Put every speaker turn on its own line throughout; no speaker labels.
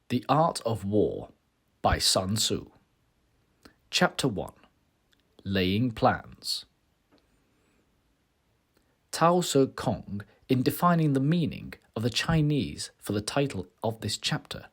The Art of War by Sun Tzu. Chapter 1. Laying Plans. Tao Tzu Kong, in defining the meaning of the Chinese for the title of this chapter,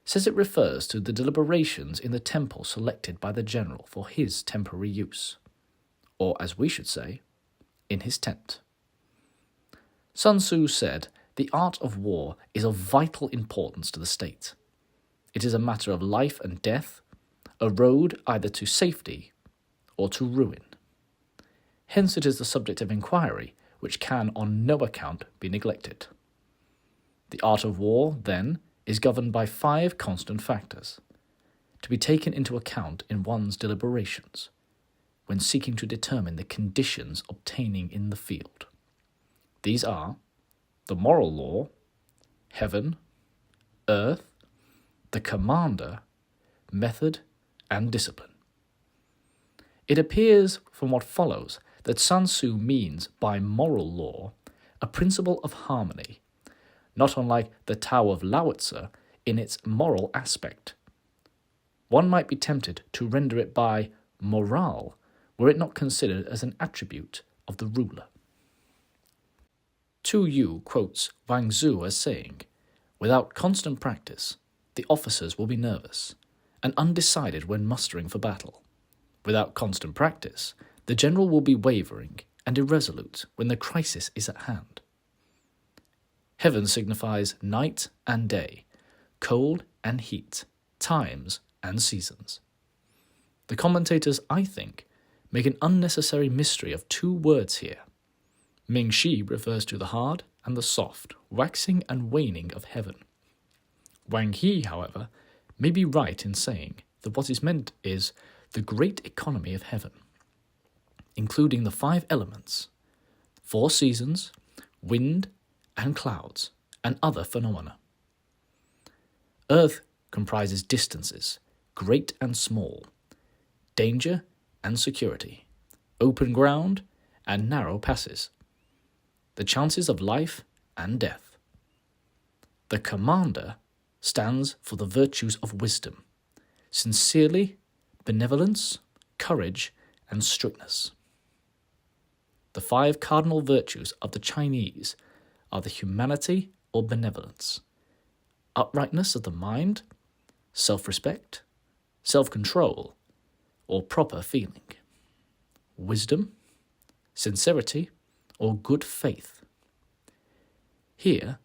says it refers to the deliberations in the temple selected by the general for his temporary use, or as we should say, in his tent. Sun Tzu said, "The art of war is of vital importance to the state. It is a matter of life and death, a road either to safety or to ruin. Hence it is the subject of inquiry which can on no account be neglected. The art of war, then, is governed by 5 constant factors, to be taken into account in one's deliberations, when seeking to determine the conditions obtaining in the field. These are the moral law, heaven, earth, the commander, method, and discipline." It appears from what follows that Sun Tzu means by moral law a principle of harmony, not unlike the Tao of Lao Tzu in its moral aspect. One might be tempted to render it by morale were it not considered as an attribute of the ruler. Tu Yu quotes Wang Tzu as saying, "Without constant practice, the officers will be nervous and undecided when mustering for battle. Without constant practice, the general will be wavering and irresolute when the crisis is at hand." Heaven signifies night and day, cold and heat, times and seasons. The commentators, I think, make an unnecessary mystery of 2 words here. Ming Shi refers to the hard and the soft, waxing and waning of heaven. Wang He, however, may be right in saying that what is meant is the great economy of heaven, including the 5 elements, 4 seasons, wind and clouds, and other phenomena. Earth comprises distances, great and small, danger and security, open ground and narrow passes, the chances of life and death. The commander stands for the virtues of wisdom, sincerely, benevolence, courage, and strictness. The 5 cardinal virtues of the Chinese are the humanity or benevolence, uprightness of the mind, self-respect, self-control, or proper feeling, wisdom, sincerity, or good faith. Here,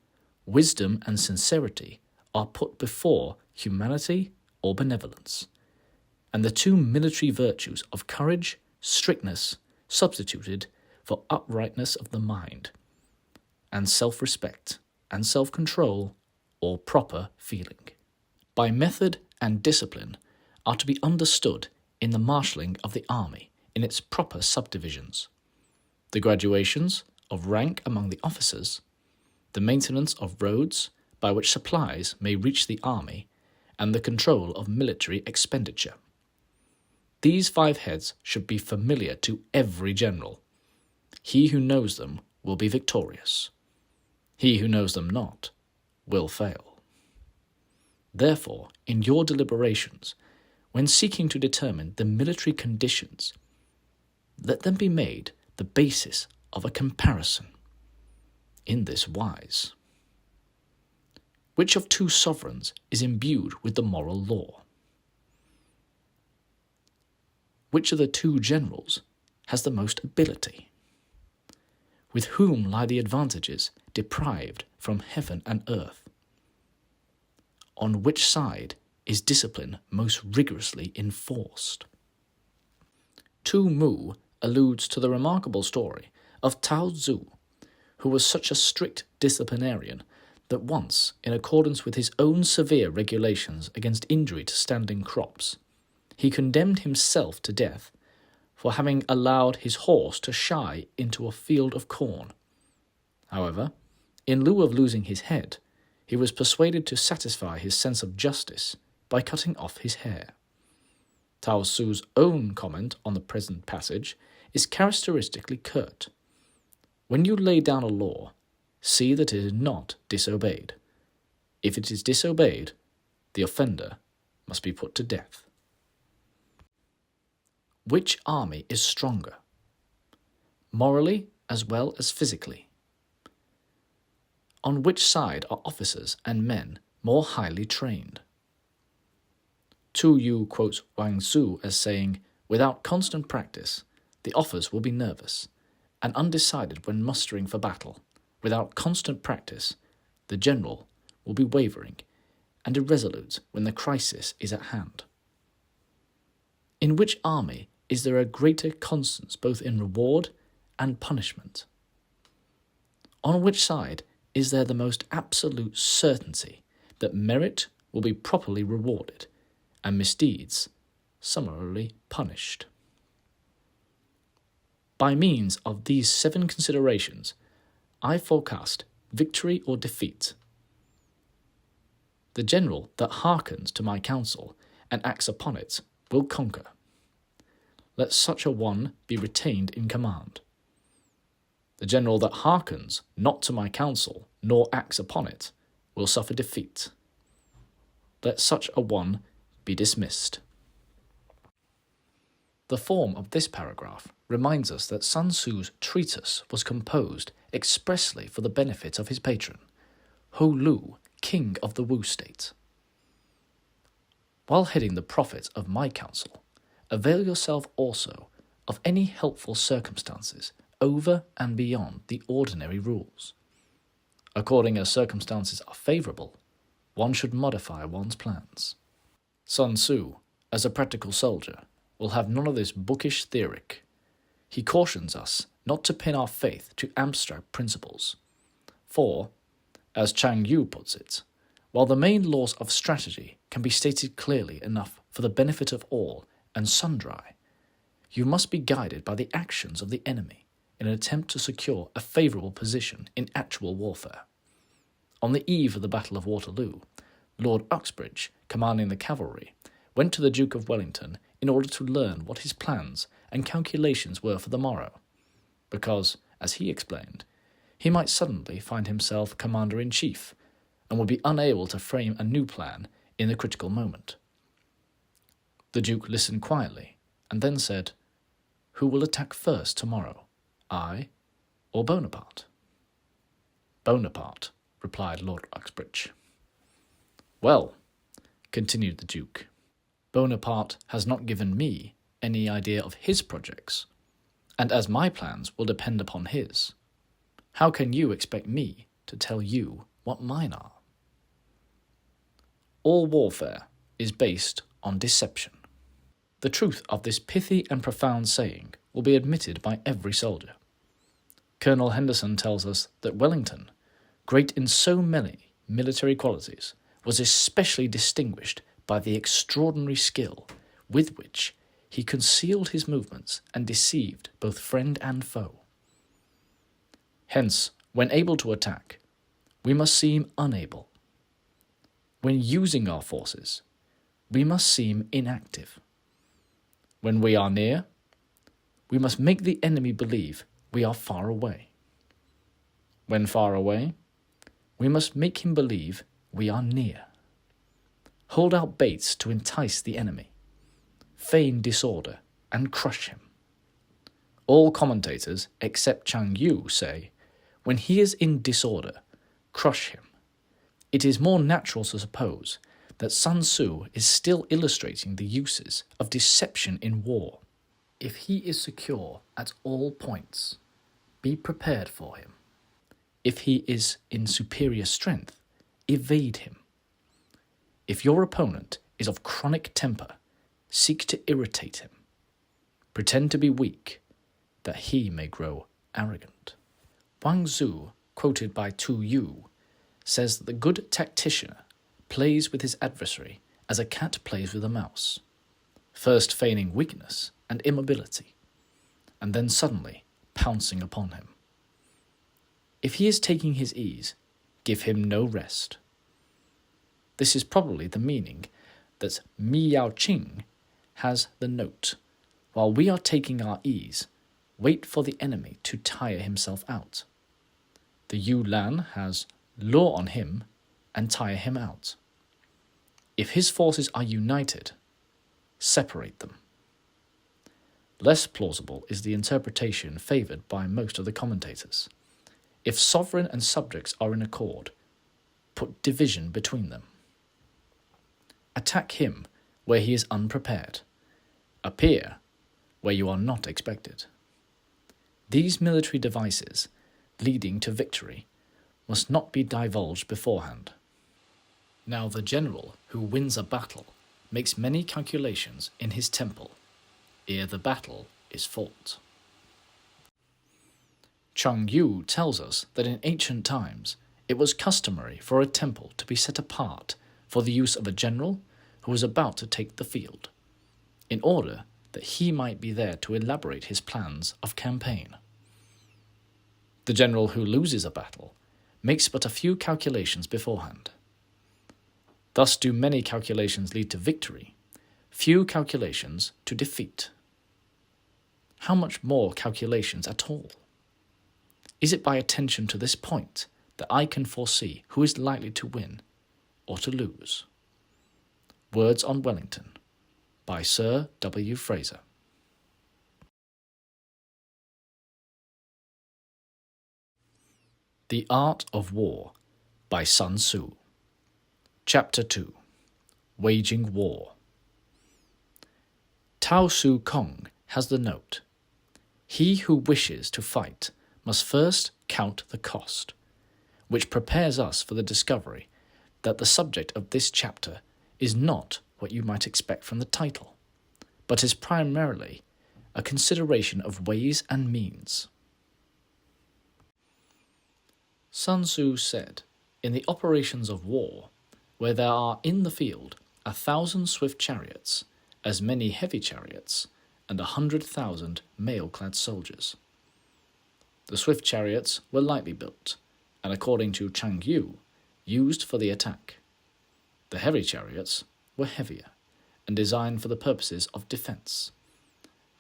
wisdom and sincerity are put before humanity or benevolence, and the 2 military virtues of courage, strictness, substituted for uprightness of the mind, and self-respect and self-control or proper feeling. By method and discipline are to be understood in the marshalling of the army in its proper subdivisions, the graduations of rank among the officers, the maintenance of roads by which supplies may reach the army, and the control of military expenditure. These 5 heads should be familiar to every general. He who knows them will be victorious. He who knows them not will fail. Therefore, in your deliberations, when seeking to determine the military conditions, let them be made the basis of a comparison. In this wise: which of 2 sovereigns is imbued with the moral law? Which of the 2 generals has the most ability? With whom lie the advantages deprived from heaven and earth? On which side is discipline most rigorously enforced? Tu Mu alludes to the remarkable story of Tao Tzu, who was such a strict disciplinarian that once, in accordance with his own severe regulations against injury to standing crops, he condemned himself to death for having allowed his horse to shy into a field of corn. However, in lieu of losing his head, he was persuaded to satisfy his sense of justice by cutting off his hair. Tao Tzu's own comment on the present passage is characteristically curt. When you lay down a law, see that it is not disobeyed. If it is disobeyed, the offender must be put to death. Which army is stronger, morally as well as physically? On which side are officers and men more highly trained? Tu Yu quotes Wang Tzu as saying, "Without constant practice, the officers will be nervous and undecided when mustering for battle. Without constant practice, the general will be wavering and irresolute when the crisis is at hand." In which army is there a greater constance both in reward and punishment? On which side is there the most absolute certainty that merit will be properly rewarded and misdeeds summarily punished? By means of these 7 considerations, I forecast victory or defeat. The general that hearkens to my counsel and acts upon it will conquer. Let such a one be retained in command. The general that hearkens not to my counsel nor acts upon it will suffer defeat. Let such a one be dismissed. The form of this paragraph reminds us that Sun Tzu's treatise was composed expressly for the benefit of his patron, Ho Lu, king of the Wu state. While heading the profit of my counsel, avail yourself also of any helpful circumstances over and beyond the ordinary rules. According as circumstances are favourable, one should modify one's plans. Sun Tzu, as a practical soldier, will have none of this bookish theoric. He cautions us not to pin our faith to abstract principles. For, as Chang Yu puts it, while the main laws of strategy can be stated clearly enough for the benefit of all and sundry, you must be guided by the actions of the enemy in an attempt to secure a favourable position in actual warfare. On the eve of the Battle of Waterloo, Lord Uxbridge, commanding the cavalry, went to the Duke of Wellington in order to learn what his plans and calculations were for the morrow, because, as he explained, he might suddenly find himself commander-in-chief and would be unable to frame a new plan in the critical moment. The Duke listened quietly and then said, "Who will attack first tomorrow, I or Bonaparte?" "Bonaparte," replied Lord Uxbridge. "Well," continued the Duke, "Bonaparte has not given me any idea of his projects, and as my plans will depend upon his, how can you expect me to tell you what mine are?" All warfare is based on deception. The truth of this pithy and profound saying will be admitted by every soldier. Colonel Henderson tells us that Wellington, great in so many military qualities, was especially distinguished by the extraordinary skill with which he concealed his movements and deceived both friend and foe. Hence, when able to attack, we must seem unable. When using our forces, we must seem inactive. When we are near, we must make the enemy believe we are far away. When far away, we must make him believe we are near. Hold out baits to entice the enemy. Feign disorder and crush him. All commentators, except Chang Yu, say, when he is in disorder, crush him. It is more natural to suppose that Sun Tzu is still illustrating the uses of deception in war. If he is secure at all points, be prepared for him. If he is in superior strength, evade him. If your opponent is of chronic temper, seek to irritate him. Pretend to be weak, that he may grow arrogant. Wang Tzu, quoted by Tu Yu, says that the good tactician plays with his adversary as a cat plays with a mouse, first feigning weakness and immobility, and then suddenly pouncing upon him. If he is taking his ease, give him no rest. This is probably the meaning that Mi Yao Qing has the note, while we are taking our ease, wait for the enemy to tire himself out. The Yu Lan has law on him and tire him out. If his forces are united, separate them. Less plausible is the interpretation favoured by most of the commentators. If sovereign and subjects are in accord, put division between them. Attack him where he is unprepared. Appear where you are not expected. These military devices, leading to victory, must not be divulged beforehand. Now the general who wins a battle makes many calculations in his temple, ere the battle is fought. Sun Tzu tells us that in ancient times it was customary for a temple to be set apart for the use of a general who was about to take the field, in order that he might be there to elaborate his plans of campaign. The general who loses a battle makes but a few calculations beforehand. Thus do many calculations lead to victory, few calculations to defeat. How much more calculations at all? Is it by attention to this point that I can foresee who is likely to win or to lose? Words on Wellington by Sir W. Fraser. The Art of War by Sun Tzu. Chapter 2. Waging War. Tao Su Kong has the note, "He who wishes to fight must first count the cost," which prepares us for the discovery that the subject of this chapter is not what you might expect from the title, but is primarily a consideration of ways and means. Sun Tzu said, in the operations of war, where there are in the field 1,000 swift chariots, as many heavy chariots, and 100,000 mail-clad soldiers. The swift chariots were lightly built, and according to Sun Tzu, used for the attack. The heavy chariots were heavier, and designed for the purposes of defence.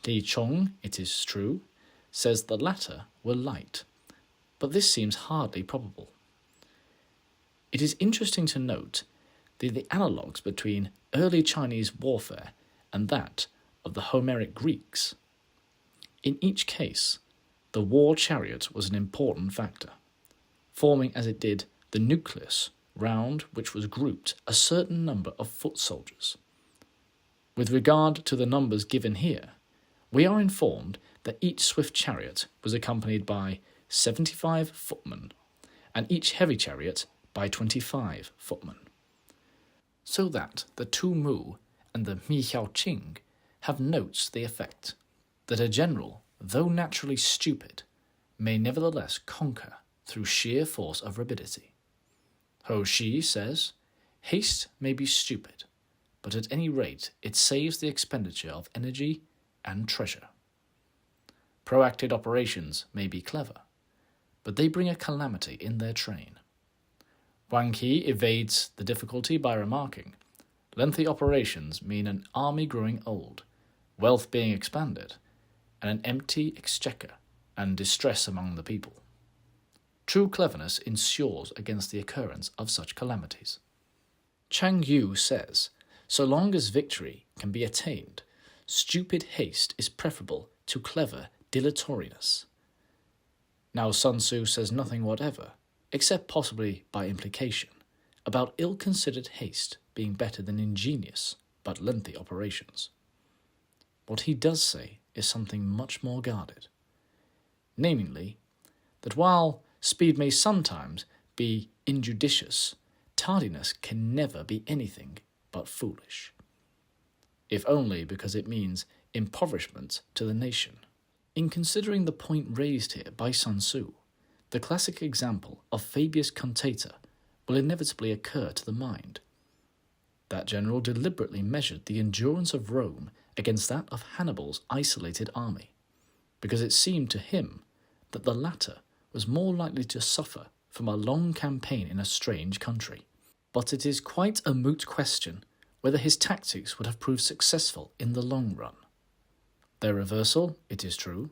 Li Chong, it is true, says the latter were light, but this seems hardly probable. It is interesting to note the analogues between early Chinese warfare and that of the Homeric Greeks. In each case, the war chariot was an important factor, forming as it did the nucleus round which was grouped a certain number of foot soldiers. With regard to the numbers given here, we are informed that each swift chariot was accompanied by 75 footmen, and each heavy chariot by 25 footmen. So that the Tu Mu and the Mi Xiao Qing have notes to the effect that a general, though naturally stupid, may nevertheless conquer through sheer force of rapidity. Ho Shi says, "Haste may be stupid, but at any rate it saves the expenditure of energy and treasure. Proactive operations may be clever, but they bring a calamity in their train." Wang Qi evades the difficulty by remarking, "Lengthy operations mean an army growing old, wealth being expanded, and an empty exchequer and distress among the people. True cleverness ensures against the occurrence of such calamities." Sun Tzu says, so long as victory can be attained, stupid haste is preferable to clever dilatoriness. Now Sun Tzu says nothing whatever, except possibly by implication, about ill-considered haste being better than ingenious but lengthy operations. What he does say is something much more guarded, namely, that while speed may sometimes be injudicious, tardiness can never be anything but foolish, if only because it means impoverishment to the nation. In considering the point raised here by Sun Tzu, the classic example of Fabius Cunctator will inevitably occur to the mind. That general deliberately measured the endurance of Rome against that of Hannibal's isolated army, because it seemed to him that the latter was more likely to suffer from a long campaign in a strange country. But it is quite a moot question whether his tactics would have proved successful in the long run. Their reversal, it is true,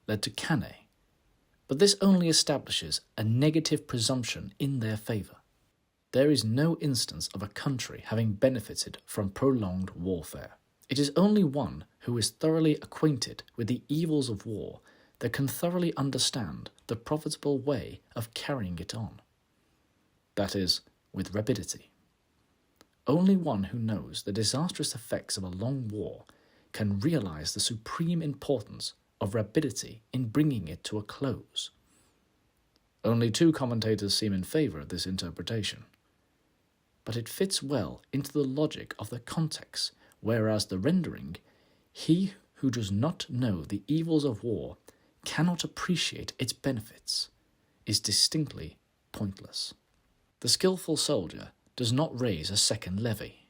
led to Cannae, but this only establishes a negative presumption in their favour. there is no instance of a country having benefited from prolonged warfare. It is only one who is thoroughly acquainted with the evils of war that can thoroughly understand the profitable way of carrying it on. That is, with rapidity. Only one who knows the disastrous effects of a long war can realize the supreme importance of rapidity in bringing it to a close. Only 2 commentators seem in favour of this interpretation, but it fits well into the logic of the context, whereas the rendering, "He who does not know the evils of war cannot appreciate its benefits," is distinctly pointless. The skillful soldier does not raise a second levy.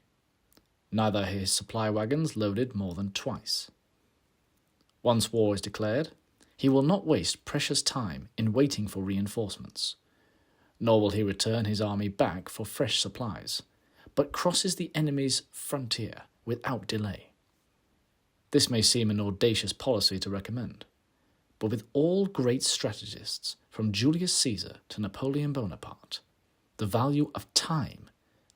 Neither are his supply wagons loaded more than twice. Once war is declared, he will not waste precious time in waiting for reinforcements, nor will he return his army back for fresh supplies, but crosses the enemy's frontier without delay. This may seem an audacious policy to recommend, but with all great strategists, from Julius Caesar to Napoleon Bonaparte, the value of time,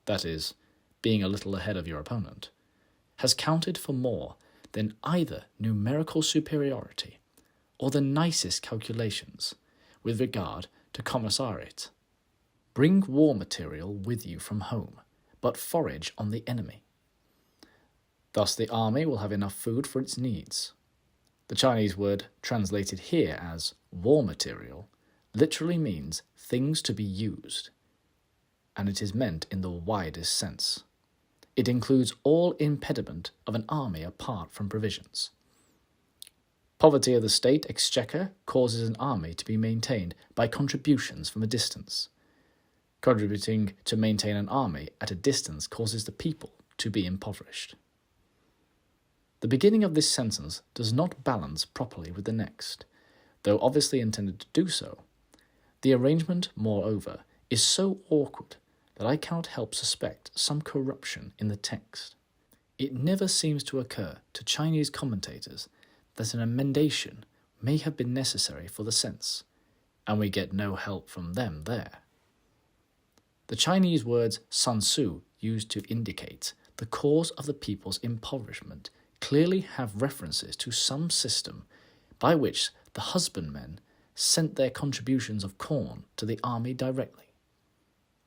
that is, being a little ahead of your opponent, has counted for more than either numerical superiority or the nicest calculations with regard to commissariat. Bring war material with you from home, but forage on the enemy. Thus the army will have enough food for its needs. The Chinese word translated here as war material literally means things to be used, and it is meant in the widest sense. It includes all impediment of an army apart from provisions. Poverty of the state exchequer causes an army to be maintained by contributions from a distance. Contributing to maintain an army at a distance causes the people to be impoverished. The beginning of this sentence does not balance properly with the next, though obviously intended to do so. The arrangement, moreover, is so awkward that I cannot help suspect some corruption in the text. It never seems to occur to Chinese commentators that an emendation may have been necessary for the sense, and we get no help from them there. The Chinese words Sun Tzu used to indicate the cause of the people's impoverishment clearly have references to some system by which the husbandmen sent their contributions of corn to the army directly.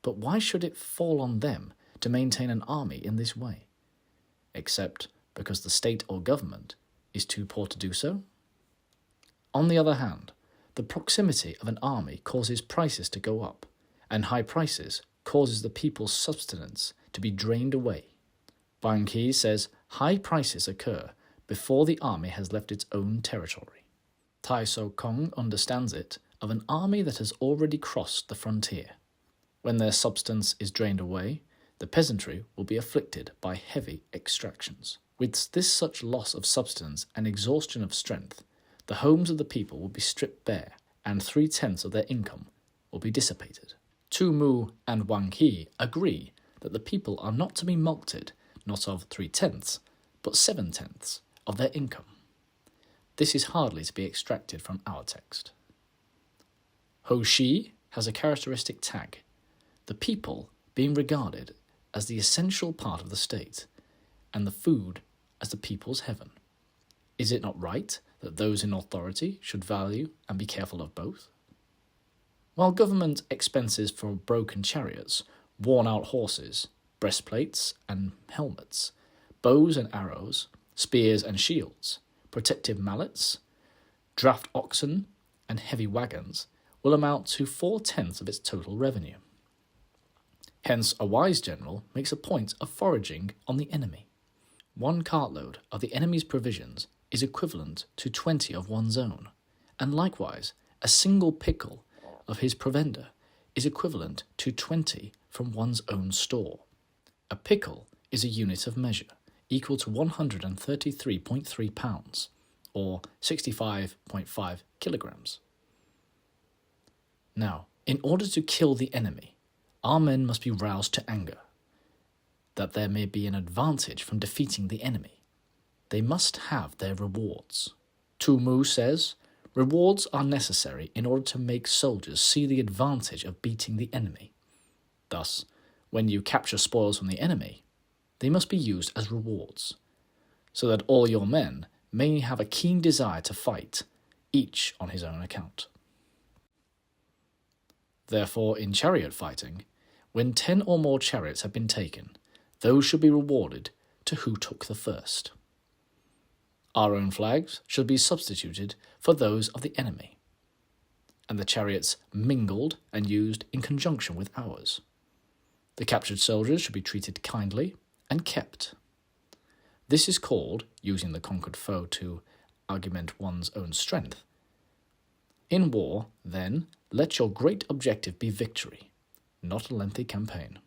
But why should it fall on them to maintain an army in this way, except because the state or government is too poor to do so? On the other hand, the proximity of an army causes prices to go up, and high prices causes the people's subsistence to be drained away. Wang He says high prices occur before the army has left its own territory. Tai So Kong understands it of an army that has already crossed the frontier. When their substance is drained away, the peasantry will be afflicted by heavy extractions. With this such loss of substance and exhaustion of strength, the homes of the people will be stripped bare, and 3/10 of their income will be dissipated. Tu Mu and Wang He agree that the people are not to be mulcted, not of 3/10, but 7/10 of their income. This is hardly to be extracted from our text. Ho Shi has a characteristic tag, the people being regarded as the essential part of the state, and the food as the people's heaven. Is it not right that those in authority should value and be careful of both? While government expenses for broken chariots, worn-out horses, breastplates and helmets, bows and arrows, spears and shields, protective mallets, draft oxen, and heavy wagons will amount to 4/10 of its total revenue. Hence, a wise general makes a point of foraging on the enemy. 1 cartload of the enemy's provisions is equivalent to 20 of one's own, and likewise, a single pickle of his provender is equivalent to 20 from one's own store. A pickle is a unit of measure, equal to 133.3 pounds, or 65.5 kilograms. Now, in order to kill the enemy, our men must be roused to anger, that there may be an advantage from defeating the enemy. They must have their rewards. Tu Mu says, rewards are necessary in order to make soldiers see the advantage of beating the enemy. Thus, when you capture spoils from the enemy, they must be used as rewards, so that all your men may have a keen desire to fight, each on his own account. Therefore, in chariot fighting, when 10 or more chariots have been taken, those should be rewarded to who took the first. Our own flags should be substituted for those of the enemy, and the chariots mingled and used in conjunction with ours. The captured soldiers should be treated kindly and kept. This is called using the conquered foe to augment one's own strength. In war, then, let your great objective be victory, not a lengthy campaign.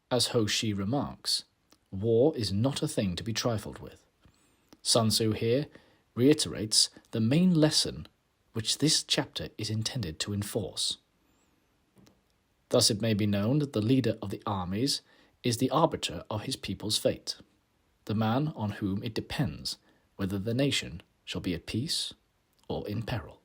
As Ho Shi remarks, war is not a thing to be trifled with. Sun Tzu here reiterates the main lesson which this chapter is intended to enforce. Thus it may be known that the leader of the armies is the arbiter of his people's fate, the man on whom it depends whether the nation shall be at peace or in peril.